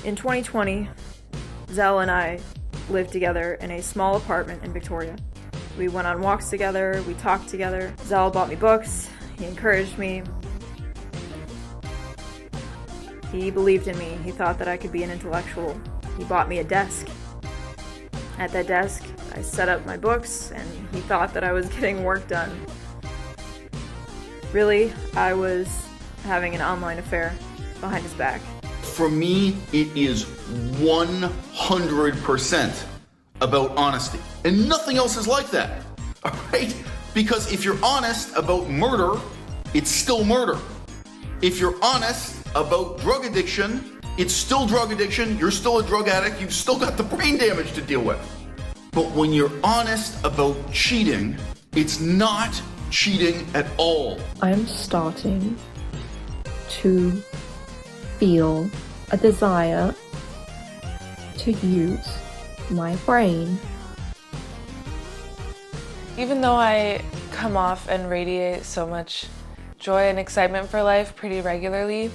In 2020, Zell and I lived together in a small apartment in Victoria. We went on walks together, we talked together. Zell bought me books, he encouraged me. He believed in me, he thought that I could be an intellectual. He bought me a desk. At that desk, I set up my books, and he thought that I was getting work done. Really, I was having an online affair behind his back. For me, it is 100% about honesty. And nothing else is like that, all right? Because if you're honest about murder, it's still murder. If you're honest about drug addiction, it's still drug addiction, you're still a drug addict, you've still got the brain damage to deal with. But when you're honest about cheating, it's not cheating at all. I'm starting to feel a desire to use my brain. Even though I come off and radiate so much joy and excitement for life pretty regularly,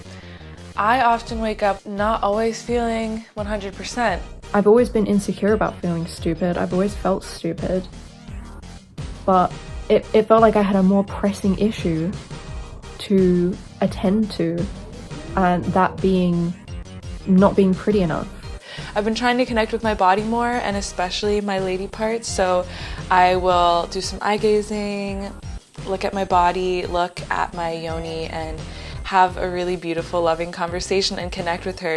I often wake up not always feeling 100%. I've always been insecure about feeling stupid. I've always felt stupid. But it felt like I had a more pressing issue to attend to, and that being not being pretty enough. I've been trying to connect with my body more, and especially my lady parts, so I will do some eye gazing, look at my body, look at my yoni, and have a really beautiful, loving conversation and connect with her.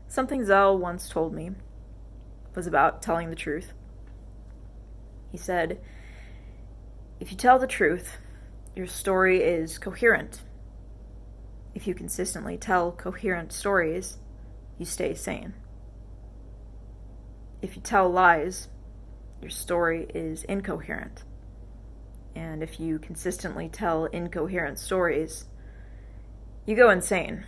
Something Zell once told me was about telling the truth. He said, if you tell the truth, your story is coherent. If you consistently tell coherent stories, you stay sane. If you tell lies, your story is incoherent. And if you consistently tell incoherent stories, you go insane.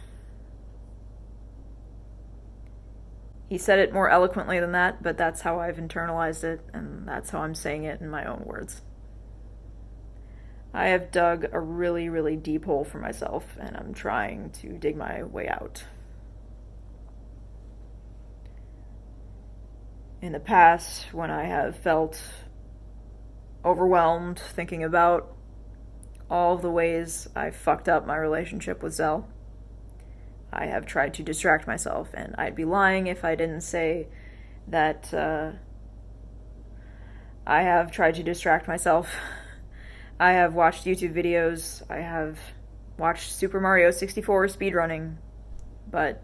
He said it more eloquently than that, but that's how I've internalized it, and that's how I'm saying it in my own words. I have dug a really, really deep hole for myself, and I'm trying to dig my way out. In the past, when I have felt overwhelmed thinking about all of the ways I fucked up my relationship with Zell, I have tried to distract myself, and I'd be lying if I didn't say that I have tried to distract myself. I have watched YouTube videos, I have watched Super Mario 64 speedrunning, but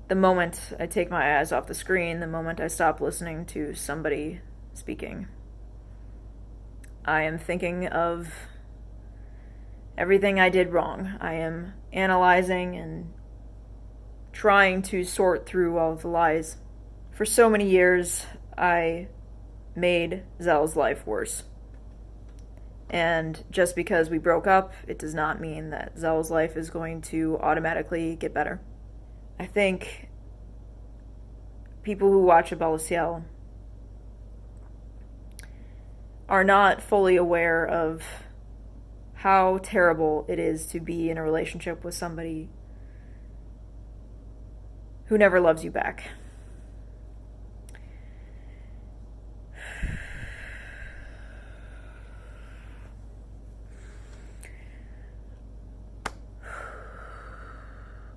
the moment I take my eyes off the screen, the moment I stop listening to somebody speaking, I am thinking of everything I did wrong. I am analyzing and trying to sort through all of the lies. For so many years, I made Zell's life worse. And just because we broke up, it does not mean that Zell's life is going to automatically get better. I think people who watch à-bas-le-ciel are not fully aware of how terrible it is to be in a relationship with somebody who never loves you back.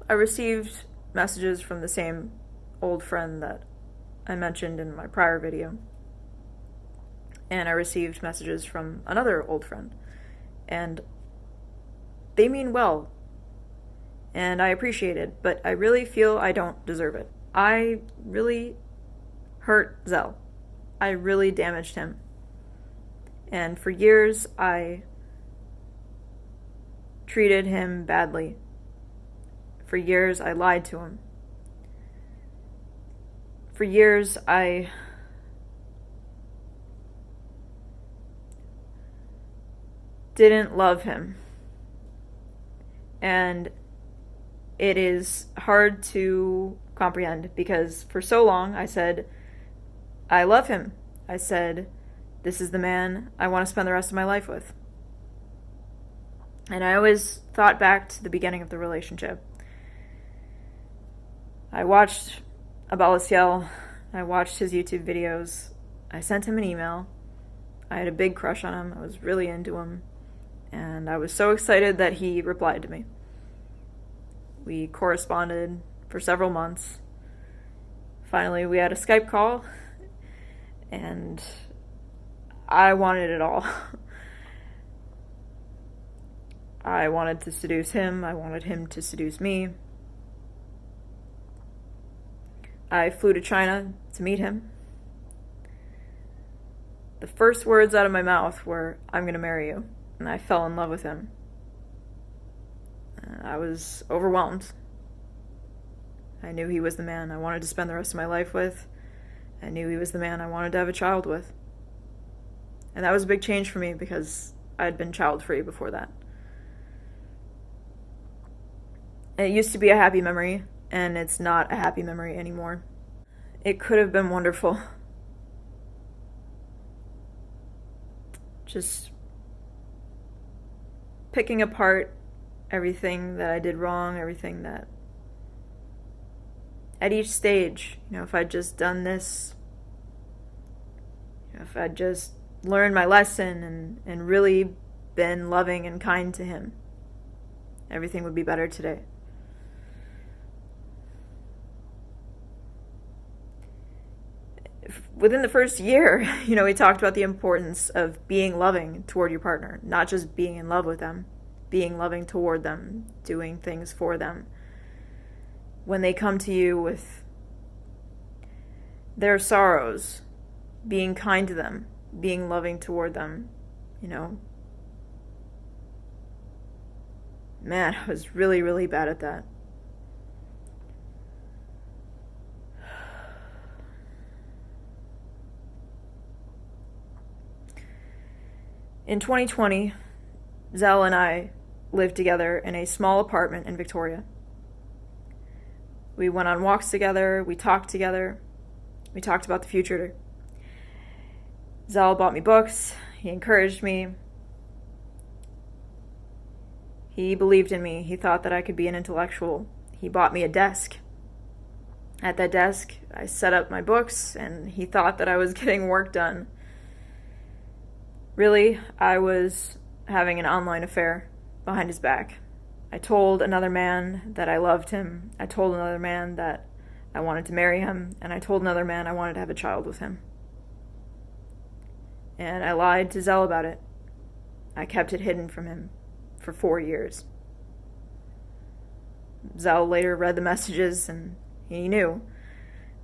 I received messages from the same old friend that I mentioned in my prior video, and I received messages from another old friend. And they mean well, and I appreciate it, but I really feel I don't deserve it. I really hurt Zell. I really damaged him. And for years, I treated him badly. For years, I lied to him. For years, I didn't love him. And it is hard to comprehend because for so long I said, I love him. I said, this is the man I want to spend the rest of my life with. And I always thought back to the beginning of the relationship. I watched à-bas-le-ciel. I watched his YouTube videos. I sent him an email. I had a big crush on him. I was really into him. And I was so excited that he replied to me. We corresponded for several months. Finally, we had a Skype call, and I wanted it all. I wanted to seduce him. I wanted him to seduce me. I flew to China to meet him. The first words out of my mouth were, "I'm going to marry you." And I fell in love with him. I was overwhelmed. I knew he was the man I wanted to spend the rest of my life with. I knew he was the man I wanted to have a child with. And that was a big change for me because I'd been child-free before that. And it used to be a happy memory, and it's not a happy memory anymore. It could have been wonderful. Just picking apart everything that I did wrong, everything that at each stage, if I'd just done this, if I'd just learned my lesson and really been loving and kind to him, everything would be better today. Within the first year, we talked about the importance of being loving toward your partner, not just being in love with them, being loving toward them, doing things for them. When they come to you with their sorrows, being kind to them, being loving toward them, Man, I was really, really bad at that. In 2020, Zell and I lived together in a small apartment in Victoria. We went on walks together, we talked together, we talked about the future. Zell bought me books, he encouraged me. He believed in me, he thought that I could be an intellectual. He bought me a desk. At that desk, I set up my books, and he thought that I was getting work done. Really, I was having an online affair behind his back. I told another man that I loved him. I told another man that I wanted to marry him. And I told another man I wanted to have a child with him. And I lied to Zell about it. I kept it hidden from him for 4 years. Zell later read the messages, and he knew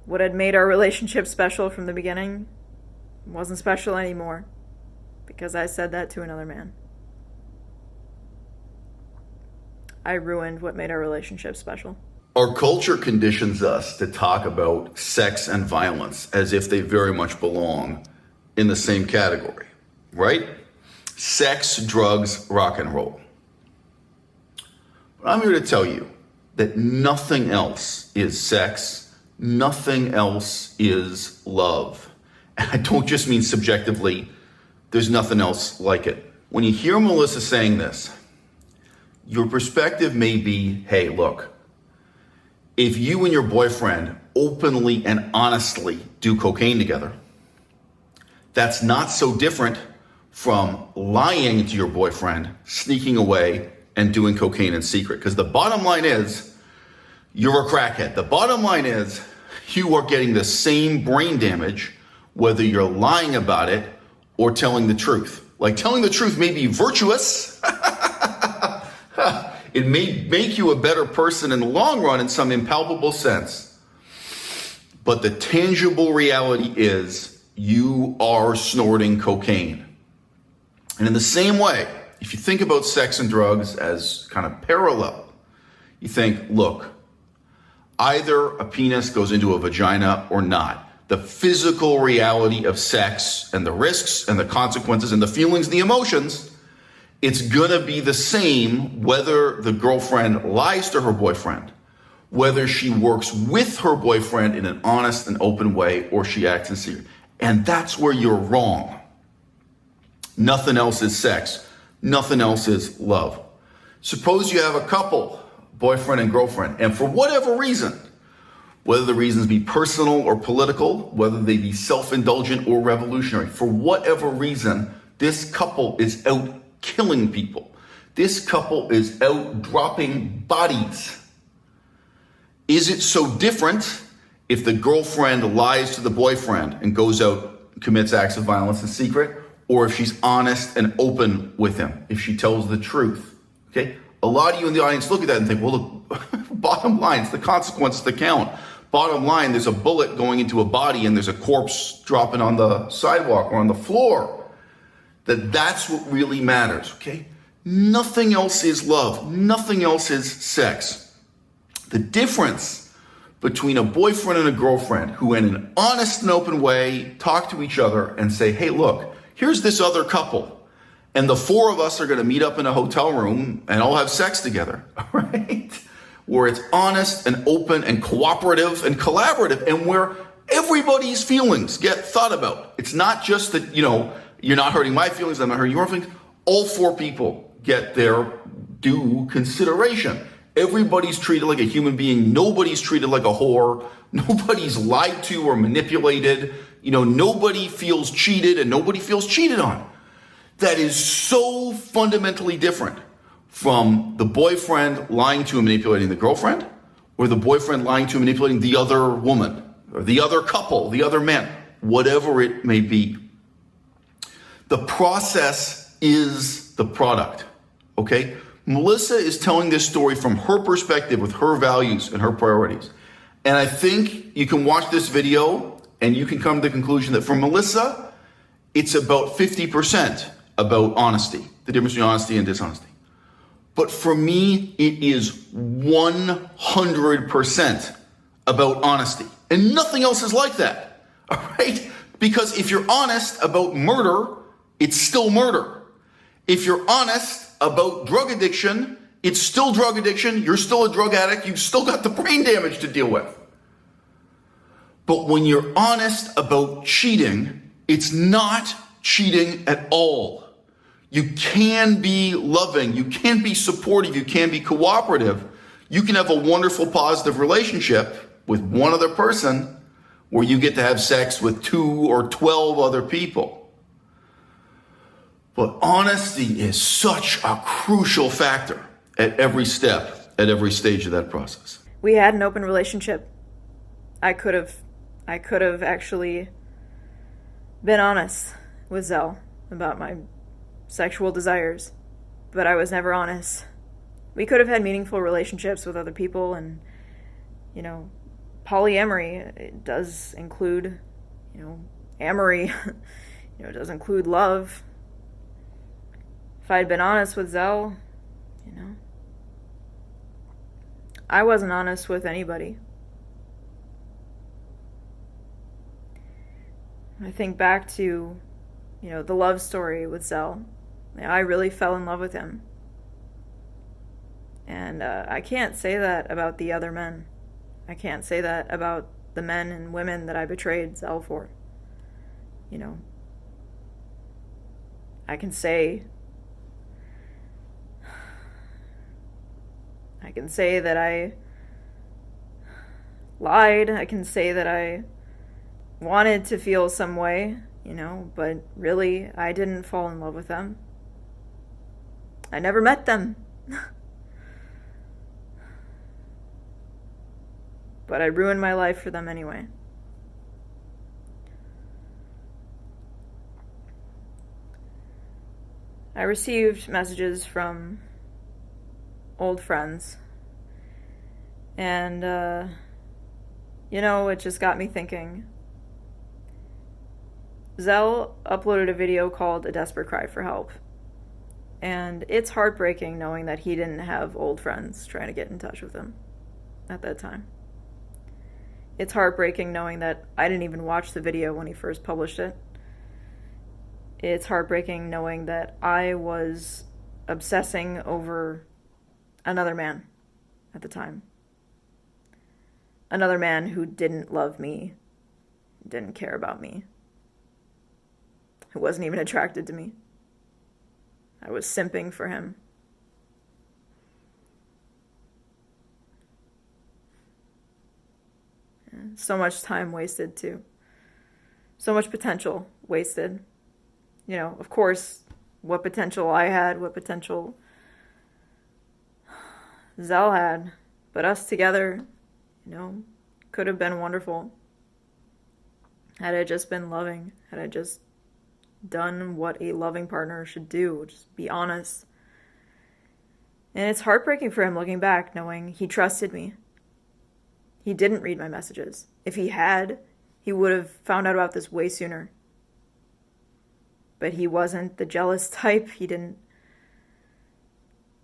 what had made our relationship special from the beginning wasn't special anymore. Because I said that to another man. I ruined what made our relationship special. Our culture conditions us to talk about sex and violence as if they very much belong in the same category, right? Sex, drugs, rock and roll. But I'm here to tell you that nothing else is sex, nothing else is love. And I don't just mean subjectively. There's nothing else like it. When you hear Melissa saying this, your perspective may be, hey, look, if you and your boyfriend openly and honestly do cocaine together, that's not so different from lying to your boyfriend, sneaking away, and doing cocaine in secret. Because the bottom line is, you're a crackhead. The bottom line is, you are getting the same brain damage, whether you're lying about it or telling the truth. Like, telling the truth may be virtuous. It may make you a better person in the long run in some impalpable sense. But the tangible reality is you are snorting cocaine. And in the same way, if you think about sex and drugs as kind of parallel, you think, look, either a penis goes into a vagina or not. The physical reality of sex and the risks and the consequences and the feelings and the emotions, it's gonna be the same whether the girlfriend lies to her boyfriend, whether she works with her boyfriend in an honest and open way, or she acts in secret. And that's where you're wrong. Nothing else is sex. Nothing else is love. Suppose you have a couple, boyfriend and girlfriend, and for whatever reason, whether the reasons be personal or political, whether they be self-indulgent or revolutionary. For whatever reason, this couple is out killing people. This couple is out dropping bodies. Is it so different if the girlfriend lies to the boyfriend and goes out and commits acts of violence in secret, or if she's honest and open with him, if she tells the truth? Okay? A lot of you in the audience look at that and think, well, look, bottom line, it's the consequences that count. Bottom line, there's a bullet going into a body and there's a corpse dropping on the sidewalk or on the floor. That's what really matters, okay? Nothing else is love. Nothing else is sex. The difference between a boyfriend and a girlfriend who in an honest and open way talk to each other and say, hey, look, here's this other couple, and the four of us are going to meet up in a hotel room and all have sex together, right? Where it's honest and open and cooperative and collaborative, and where everybody's feelings get thought about. It's not just that, you're not hurting my feelings, I'm not hurting your feelings. All four people get their due consideration. Everybody's treated like a human being. Nobody's treated like a whore. Nobody's lied to or manipulated. Nobody feels cheated and nobody feels cheated on. That is so fundamentally different from the boyfriend lying to and manipulating the girlfriend, or the boyfriend lying to and manipulating the other woman, or the other couple, the other man, whatever it may be. The process is the product, okay? Melissa is telling this story from her perspective with her values and her priorities. And I think you can watch this video and you can come to the conclusion that for Melissa, it's about 50% about honesty, the difference between honesty and dishonesty. But for me, it is 100% about honesty. And nothing else is like that, all right? Because if you're honest about murder, it's still murder. If you're honest about drug addiction, it's still drug addiction. You're still a drug addict. You've still got the brain damage to deal with. But when you're honest about cheating, it's not cheating at all. You can be loving. You can be supportive. You can be cooperative. You can have a wonderful, positive relationship with one other person where you get to have sex with 2 or 12 other people. But honesty is such a crucial factor at every step, at every stage of that process. We had an open relationship. I could have actually been honest with Zell about my sexual desires, but I was never honest. We could have had meaningful relationships with other people, and, polyamory, it does include, amory, it does include love. If I'd been honest with Zell, I wasn't honest with anybody. I think back to, the love story with Zell. I really fell in love with him. And I can't say that about the other men. I can't say that about the men and women that I betrayed Zell for. I can say that I lied. I can say that I wanted to feel some way, but really, I didn't fall in love with them. I never met them. But I ruined my life for them anyway. I received messages from old friends, and it just got me thinking. Zell uploaded a video called A Desperate Cry for Help, and it's heartbreaking knowing that he didn't have old friends trying to get in touch with him at that time. It's heartbreaking knowing that I didn't even watch the video when he first published it. It's heartbreaking knowing that I was obsessing over another man at the time. Another man who didn't love me, didn't care about me, who wasn't even attracted to me. I was simping for him. so much time wasted too. So much potential wasted. You know, of course, what potential I had, what potential Zell had, but us together, you know, could have been wonderful. Had I just been loving, had I just done what a loving partner should do, just be honest. And it's heartbreaking for him looking back, knowing he trusted me. He didn't read my messages. If he had, he would have found out about this way sooner. But he wasn't the jealous type. He didn't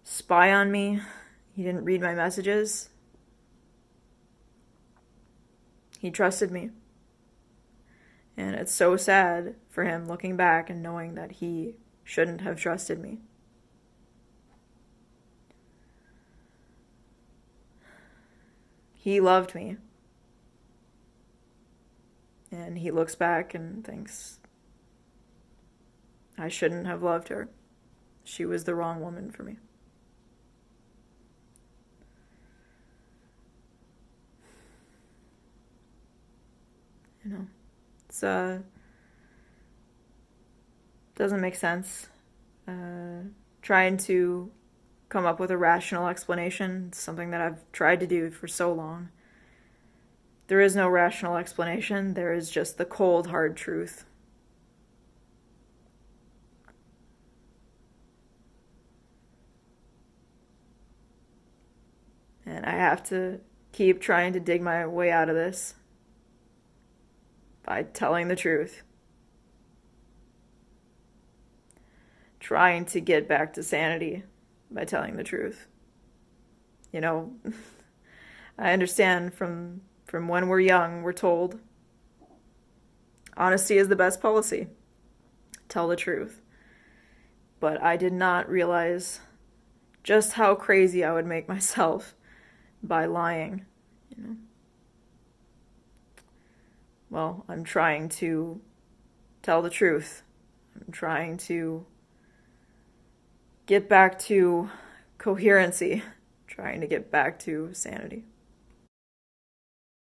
spy on me. He didn't read my messages. He trusted me. And it's so sad for him looking back and knowing that he shouldn't have trusted me. He loved me. And he looks back and thinks, I shouldn't have loved her. She was the wrong woman for me. You know, it's doesn't make sense. Trying to come up with a rational explanation. It's something that I've tried to do for so long. There is no rational explanation. There is just the cold, hard truth. And I have to keep trying to dig my way out of this by telling the truth. Trying to get back to sanity by telling the truth. You know, I understand from when we're young, we're told honesty is the best policy. Tell the truth. But I did not realize just how crazy I would make myself by lying, you know. Well, I'm trying to tell the truth. I'm trying to get back to coherency, trying to get back to sanity.